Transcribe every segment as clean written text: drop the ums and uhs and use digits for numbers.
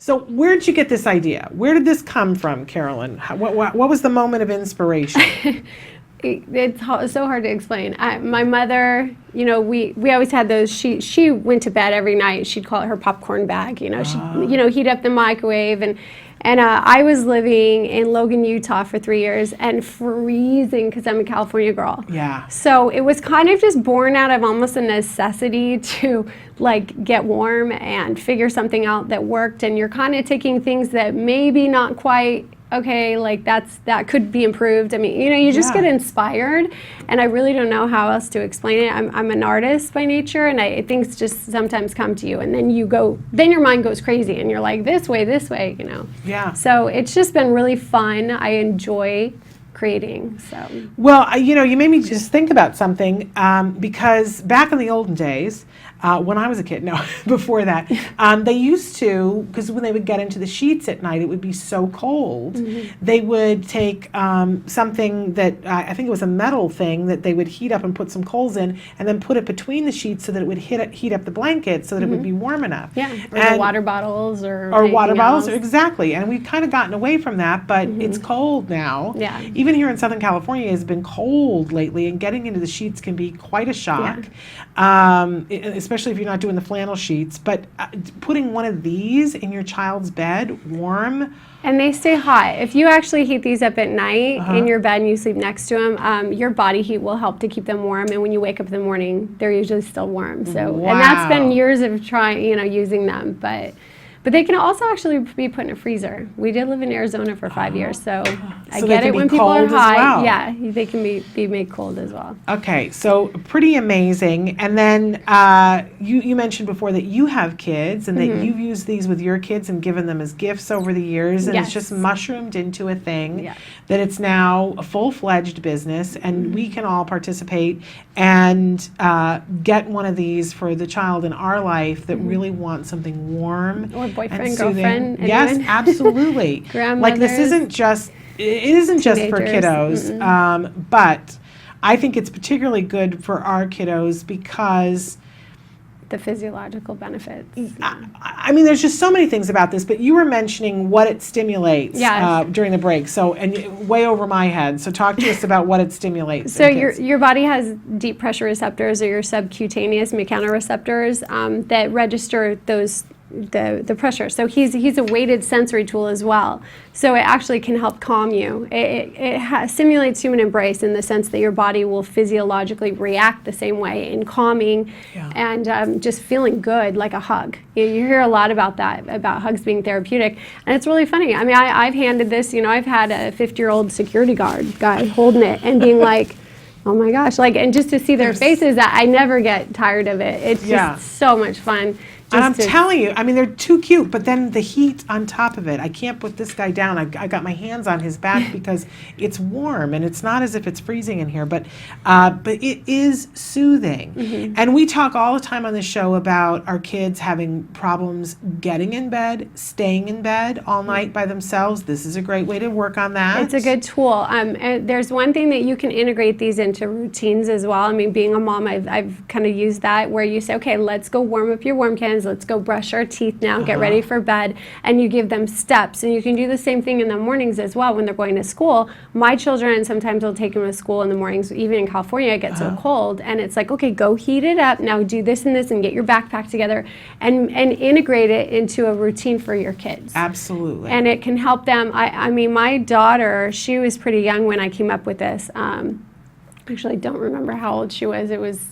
So where did you get this idea? Where did this come from, Carolyn? What was the moment of inspiration? It's so hard to explain. My mother, we always had those. She went to bed every night. She'd call it her popcorn bag. She'd heat up the microwave, and I was living in Logan, Utah for 3 years and freezing because I'm a California girl. Yeah. So it was kind of just born out of almost a necessity to get warm and figure something out that worked. And you're kind of taking things that maybe not quite okay, that could be improved. I mean, you just get inspired, and I really don't know how else to explain it. I'm an artist by nature, and things just sometimes come to you, and then your mind goes crazy, and you're like, this way, Yeah. So it's just been really fun. I enjoy creating. So. Well, you made me just think about something, because back in the olden days, when I was a kid, no, before that, they used to, because when they would get into the sheets at night, it would be so cold. Mm-hmm. They would take something that, I think it was a metal thing that they would heat up and put some coals in, and then put it between the sheets so that it would heat up the blanket so that it would be warm enough. Yeah, or the water bottles or water bottles, else. Exactly. And we've kind of gotten away from that, but it's cold now. Yeah. Even here in Southern California, it's been cold lately, and getting into the sheets can be quite a shock, especially if you're not doing the flannel sheets. But putting one of these in your child's bed, warm. And they stay hot. If you actually heat these up at night in your bed and you sleep next to them, your body heat will help to keep them warm. And when you wake up in the morning, they're usually still warm. So, wow. And that's been years of trying, using them. But they can also actually be put in a freezer. We did live in Arizona for 5 years, so I get it when people are hot. Well. Yeah, they can be made cold as well. Okay, so pretty amazing. And then you mentioned before that you have kids and that you've used these with your kids and given them as gifts over the years, and it's just mushroomed into a thing that it's now a full-fledged business, and we can all participate and get one of these for the child in our life that really wants something warm. Or boyfriend, and girlfriend. Yes, anyone? Absolutely. Grandmothers. This isn't just, it isn't just for kiddos, but I think it's particularly good for our kiddos because the physiological benefits. I mean, there's just so many things about this, but you were mentioning what it stimulates during the break. So, and way over my head. So talk to us about what it stimulates. So your body has deep pressure receptors, or your subcutaneous mechanoreceptors that register the pressure. So he's a weighted sensory tool as well. So it actually can help calm you. It simulates human embrace in the sense that your body will physiologically react the same way in calming and just feeling good, like a hug. You hear a lot about that, about hugs being therapeutic, and it's really funny. I mean, I've handed this, I've had a 50-year-old security guard guy holding it and being like, oh my gosh, and just to see their faces, I never get tired of it. It's just so much fun. And I'm telling you, I mean, they're too cute, but then the heat on top of it. I can't put this guy down. I got my hands on his back because it's warm, and it's not as if it's freezing in here, but it is soothing. And we talk all the time on the show about our kids having problems getting in bed, staying in bed all night by themselves. This is a great way to work on that. It's a good tool. And there's one thing that you can integrate these into routines as well. I mean, being a mom, I've kind of used that where you say, okay, let's go warm up your Warmkins. Let's go brush our teeth now, get ready for bed, and you give them steps. And you can do the same thing in the mornings as well when they're going to school. My children, sometimes I'll take them to school in the mornings, even in California, it gets so cold, and it's like, okay, go heat it up, now do this and this, and get your backpack together, and integrate it into a routine for your kids. Absolutely. And it can help them. I mean, my daughter, she was pretty young when I came up with this. Actually, I don't remember how old she was. It was,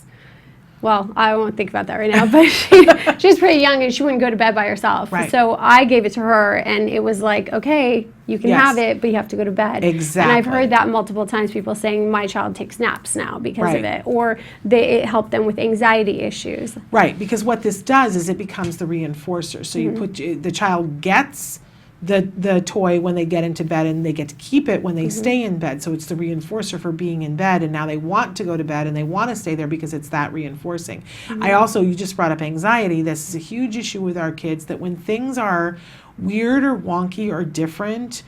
well, I won't think about that right now, but she was pretty young and she wouldn't go to bed by herself. Right. So I gave it to her, and it was like, okay, you can have it, but you have to go to bed. Exactly. And I've heard that multiple times, people saying, my child takes naps now because of it, or it helped them with anxiety issues. Right, because what this does is it becomes the reinforcer. So you put, the child gets the toy when they get into bed, and they get to keep it when they stay in bed. So it's the reinforcer for being in bed, and now they want to go to bed and they want to stay there because it's that reinforcing. I also, you just brought up anxiety. This is a huge issue with our kids, that when things are weird or wonky or different,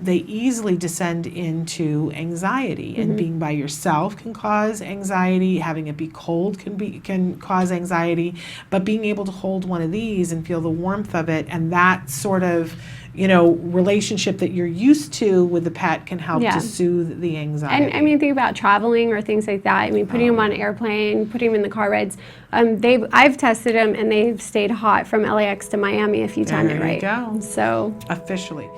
they easily descend into anxiety. And being by yourself can cause anxiety. Having it be cold can cause anxiety. But being able to hold one of these and feel the warmth of it, and that sort of relationship that you're used to with the pet can help to soothe the anxiety. And I mean, think about traveling or things like that. I mean, putting them on an airplane, putting them in the car rides. I've tested them and they've stayed hot from LAX to Miami if you time it right. There you go. So Officially.